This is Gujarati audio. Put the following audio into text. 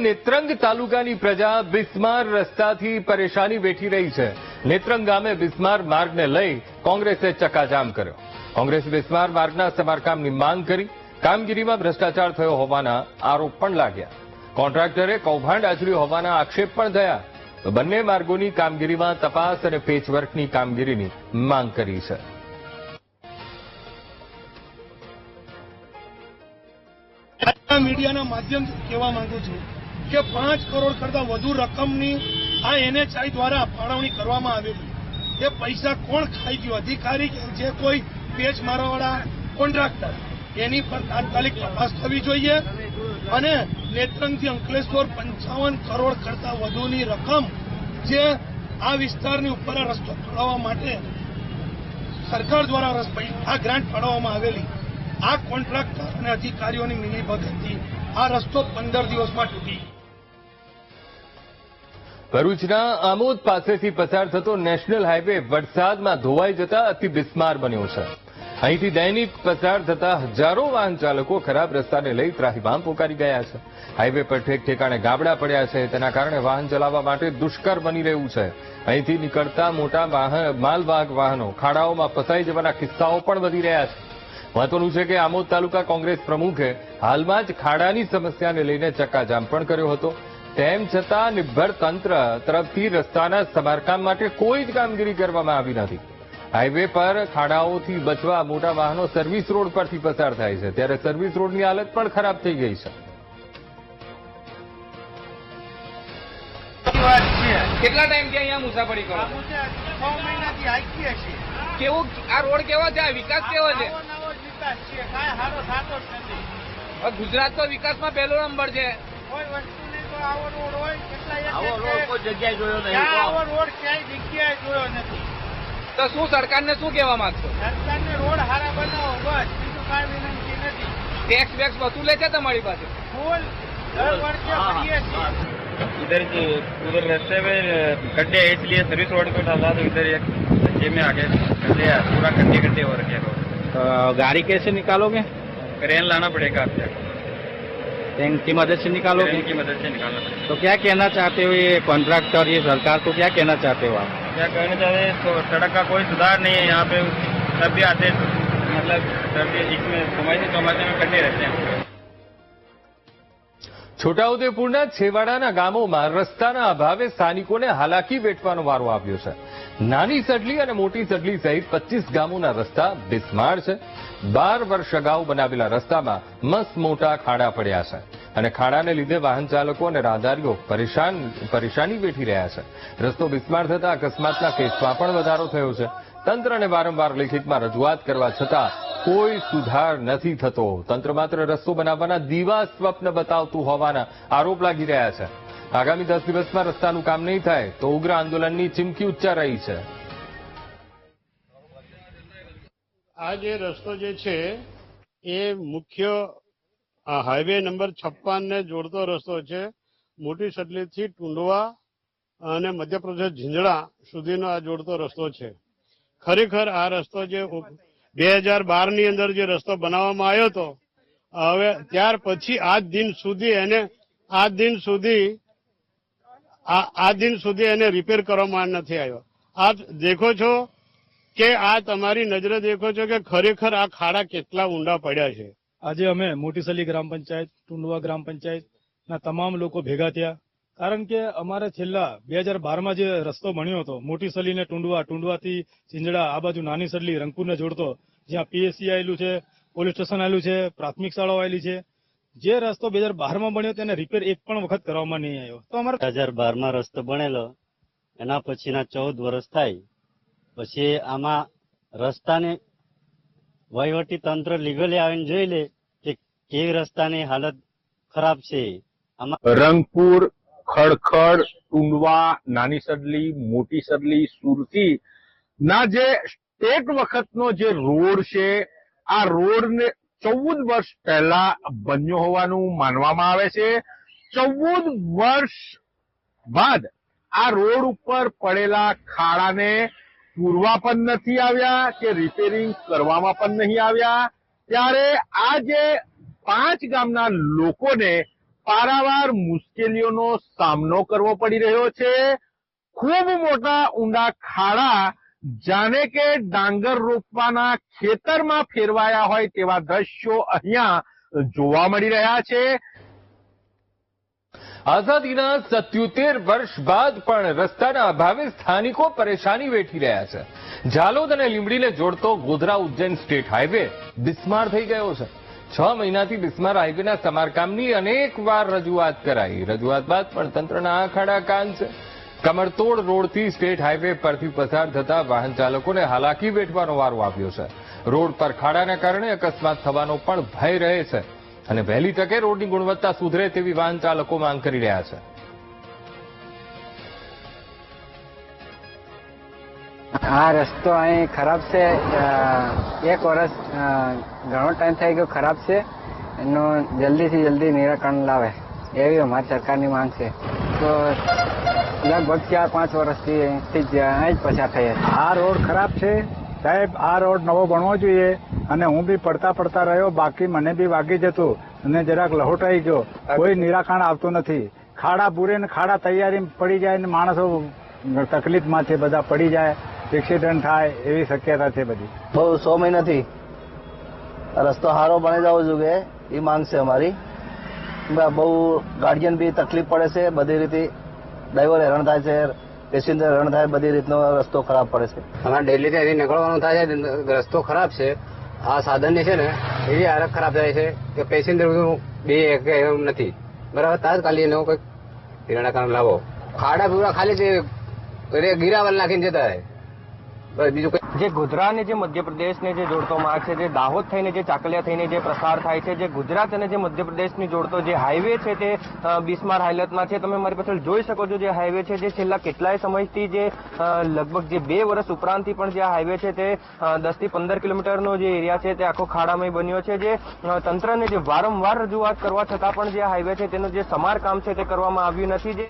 નેત્રંગ તાલુકાની પ્રજા બિસ્માર રસ્તાથી પરેશાની વેઠી રહી છે। નેત્રંગ ગામે બિસ્માર માર્ગને લઈ કોંગ્રેસે ચક્કાજામ કર્યો। કોંગ્રેસે બિસ્માર માર્ગના સમારકામની માંગ કરી। કામગીરીમાં ભ્રષ્ટાચાર થયો હોવાના આરોપ પણ લાગ્યા। કોન્ટ્રાક્ટરે કૌભાંડ આચર્યું હોવાના આક્ષેપ પણ થયા। તો બંને માર્ગોની કામગીરીમાં તપાસ અને પેચવર્કની કામગીરીની માંગ કરી છે। મીડિયાના માધ્યમથી કહેવા માંગુ છું કે 5 કરોડ કરતા વધુ રકમની આ NHI દ્વારા ફાળવણી કરવામાં આવેલી। એ પૈસા કોણ ખાઈ ગયું? અધિકારી કે જે કોઈ પેચ મારવાવાળા કોન્ટ્રાક્ટર, એની પર તાત્કાલિક તપાસ થવી જોઈએ। અને નેત્રંગથી અંકલેશ્વર 55 કરોડ કરતા વધુની રકમ જે આ વિસ્તારની ઉપર રસ્તો ફાળવવા માટે સરકાર દ્વારા આ ગ્રાન્ટ ફાળવવામાં આવેલી, આ કોન્ટ્રાક્ટર અને અધિકારીઓની મિલીભગતથી આ રસ્તો 15 દિવસમાં તૂટી। ભરૂચના આમોદ પાસેથી પસાર થતો નેશનલ હાઈવે વરસાદમાં ધોવાઈ જતા અતિ બિસ્માર બન્યો છે। અહીંથી દૈનિક પસાર થતા હજારો વાહન ચાલકો ખરાબ રસ્તાને લઈ ત્રાહિમામ પોકારી ગયા છે। હાઈવે પર ઠેક ઠેકાણે ગાબડા પડ્યા છે। તેના કારણે વાહન ચલાવવા માટે દુષ્કર બની રહ્યું છે। અહીંથી નીકળતા મોટા માલવાહક વાહનો ખાડાઓમાં ફસાઈ જવાના કિસ્સાઓ પણ વધી રહ્યા છે। મહત્વનું છે કે આમોદ તાલુકા કોંગ્રેસ પ્રમુખે હાલમાં જ ખાડાની સમસ્યાને લઈને ચક્કાજામ પણ કર્યો હતો। તેમ છતાં નિર્ભર તંત્ર તરફથી રસ્તાના સમારકામ માટે કોઈ જ કામગીરી કરવામાં આવી નથી। હાઈવે પર ખાડાઓથી બચવા મોટા વાહનો સર્વિસ રોડ પરથી પસાર થાય છે, ત્યારે સર્વિસ રોડની હાલત પણ ખરાબ થઈ ગઈ છે। કેટલા ટાઈમથી અહીંયા મુસાફરી કરો? 6 મહિનાથી આખી છે। કેવું આ રોડ કેવો છે? આ વિકાસ કેવો છે? ગુજરાતનો વિકાસમાં પહેલો નંબર છે। કોઈ વસ્તુ નહીં તો આવો રોડ હોય, આવો રોડ કોઈ જગ્યાએ જોયો નહીં। આવો રોડ ક્યાંય જગ્યાએ જોયો નથી। તો શું સરકારને શું કહેવા માંગશો? સરકારને રોડ સારા બનાવો, બસ, બીજું કાંઈ વિનંતી નથી। ટેક્સ વેક્સ વસૂલે છે તમારી પાસે? ફૂલ દર વર્ષે ભરીએ છીએ। उधर रास्ते में गड्ढे है, इसलिए सर्विस रोड को डाला तो इधर एक गड्ढे में आगे गड्ढे पूरा गड्ढे हो रखे रोड। तो गाड़ी कैसे निकालोगे? क्रेन लाना पड़ेगा आपसे। टैंक की मदद से निकालोगे? क्रेन की मदद से निकालना पड़ेगा। तो क्या कहना चाहते हो ये कॉन्ट्रैक्टर, ये सरकार को क्या कहना चाहते हो आप? क्या कहना चाहते हैं, तो सड़क का कोई सुधार नहीं है यहाँ पे। सब भी आते मतलब सर्दी इसमें चौमासे में गड्ढे रहते हैं। છોટાઉદેપુરના છેવાડાના ગામોમાં રસ્તાના અભાવે સ્થાનિકોને હાલાકી વેઠવાનો વારો આવ્યો છે। નાની સડલી અને મોટી સડલી સહિત 25 ગામોના રસ્તા બિસ્માર છે। 12 વર્ષ અગાઉ બનાવેલા રસ્તામાં મસ્ત મોટા ખાડા પડ્યા છે અને ખાડાને લીધે વાહન ચાલકો અને રાહદારીઓ પરેશાની વેઠી રહ્યા છે। રસ્તો બિસ્માર થતા અકસ્માતના કેસમાં પણ વધારો થયો છે। તંત્રને વારંવાર લેખિતમાં રજૂઆત કરવા છતાં કોઈ સુધાર નથી થતો। તંત્ર માત્ર રસ્તો બનાવવાના દીવા સ્વપ્ન બતાવતું હોવાના આરોપ લાગી રહ્યા છે। આગામી 10 દિવસમાં રસ્તાનું કામ નહીં થાય તો ઉગ્ર આંદોલનની ચીમકી ઉચ્ચારાઈ છે। આ જે રસ્તો જે છે એ મુખ્ય હાઈવે નંબર 56 ને જોડતો રસ્તો છે। મોટી સડલીથી ટુંડવા અને મધ્યપ્રદેશ ઝીંઝડા સુધીનો આ જોડતો રસ્તો છે। ખરેખર આ રસ્તો જે 2012 ની અંદર જે રસ્તો બનાવવામાં આવ્યો હતો, હવે ત્યાર પછી આજ દિન સુધી એને રિપેર કરવામાં નથી આવ્યો। આપ દેખો છો કે આ તમારી નજરે દેખો છો કે ખરેખર આ ખાડા કેટલા ઊંડા પડ્યા છે। આજે અમે મોટીસલી ગ્રામ પંચાયત, ટુંડવા ગ્રામ પંચાયતના તમામ લોકો ભેગા થયા, કારણ કે અમારે છેલ્લા 2012માં જે રસ્તો બન્યો હતો મોટીસલી ને ટુંડવાથી ચીંજડા, આ બાજુ નાની સડલી રંગપુરને જોડતો, જ્યાં પીએસસી આવેલું છે, પોલીસ સ્ટેશન આવેલું છે, પ્રાથમિક શાળાઓ આવેલી છે, જે રસ્તો 2012માં બન્યો તેને રિપેર એક પણ વખત કરવામાં નહીં આવ્યો। તો અમારે 2012માં રસ્તો બનેલો, એના પછીના 14 વર્ષ થાય, પછી આમાં રસ્તાને વહીવટી તંત્ર લીગલી આવીને જોઈ લે કે કેવી રસ્તાની હાલત ખરાબ છે। આમાં રંગપુર, ખડખડ, ટુંડવા, નાની સડલી, મોટી સડલી, સુરતી ના જે સ્ટેટ વખતનો જે રોડ છે, આ રોડને 14 વર્ષ પહેલા બન્યો હોવાનું માનવામાં આવે છે। 14 વર્ષ બાદ આ રોડ ઉપર પડેલા ખાડાને પૂરવા પણ નથી આવ્યા કે રિપેરિંગ કરવામાં પણ નહીં આવ્યા। ત્યારે આ જે 5 ગામના લોકોને પારાવાર મુશ્કેલીઓનો સામનો કરવો પડી રહ્યો છે. ખૂબ મોટા ઊંડા ખાડા જાણે કે ડાંગર રોપવાના ખેતરમાં ફેરવાયા હોય તેવા દ્રશ્યો અહીંયા જોવા મળી રહ્યા છે. આઝાદીના 77 વર્ષ બાદ પણ રસ્તાના અભાવે સ્થાનિકો પરેશાની વેઠી રહ્યા છે. ઝાલોદ અને લીંબડીને જોડતો ગોધરા ઉજ્જૈન સ્ટેટ હાઈવે બિસ્માર થઈ ગયો છે. 6 મહિનાથી બિસ્માર હાઈવેના સમારકામની અનેક વાર રજૂઆત કરાઈ. રજૂઆત બાદ પણ તંત્રના આંખ આડા કાન છે. કમરતોડ રોડથી સ્ટેટ હાઈવે પરથી પસાર થતા વાહન ચાલકોને હાલાકી વેઠવાનો વારો આવ્યો છે. રોડ પર ખાડાના કારણે અકસ્માત થવાનો પણ ભય રહે છે અને વહેલી તકે રોડની ગુણવત્તા સુધરે તેવી વાહન ચાલકો માંગ કરી રહ્યા છે. આ રસ્તો અહીં ખરાબ છે. 1 વર્ષ ઘણો ટાઈમ થઈ ગયો ખરાબ છે. એનું જલ્દીથી જલ્દી નિરાકરણ લાવે એવી અમારી સરકારની માંગ છે. તો લગભગ 4-5 વર્ષથી અહીંથી જ અહીં જ પસાર થઈએ. આ રોડ ખરાબ છે સાહેબ. આ રોડ નવો બનવો જોઈએ અને હું બી પડતા રહ્યો. બાકી મને બી વાગી જતું અને જરાક લહોટાઈ ગયો. કોઈ નિરાકરણ આવતું નથી. ખાડા પૂરે ને ખાડા તૈયારી પડી જાય ને માણસો તકલીફમાં છે. બધા પડી જાય, એક્સિડન્ટ થાય એવી શક્યતા છે બધી. બહુ 100 મહિનાથી રસ્તો સારો બની જવો જોઈએ એ માંગ છે અમારી. બહુ ગાર્ડિયન બી તકલીફ પડે છે. બધી રીતે ડ્રાઈવર હેરાન થાય છે, પેસેન્જર હેરાન થાય. બધી રીતનો રસ્તો ખરાબ પડે છે. અમારે ડેલી ત્યાંથી નીકળવાનું થાય છે. રસ્તો ખરાબ છે. આ સાધનની છે ને એવી હાલત ખરાબ થાય છે કે પેસેન્જર બે એમ નથી બરાબર. તાત્કાલિક એનો કંઈક નિરાકરણ લાવો. ખાડા પૂરા ખાલી ગિરાવલ નાખીને જતા રહે. બીજું જે ગોધરા અને જે મધ્યપ્રદેશને જે જોડતો માર્ગ છે, જે દાહોદ થઈને જે ચાકલિયા થઈને જે પ્રસાર થાય છે, જે ગુજરાત અને જે મધ્યપ્રદેશને જોડતો જે હાઈવે છે તે બિસ્માર હાલતમાં છે. તમે મારી પાછળ જોઈ શકો છો જે હાઈવે છે જે છેલ્લા કેટલાય સમયથી જે લગભગ જે 2 વર્ષ ઉપરાંતથી પણ જે હાઈવે છે તે 10 થી 15 કિલોમીટરનો જે એરિયા છે તે આખો ખાડામય બન્યો છે. જે તંત્રને જે વારંવાર રજૂઆત કરવા છતાં પણ જે હાઈવે છે તેનું જે સમારકામ છે તે કરવામાં આવ્યું નથી. જે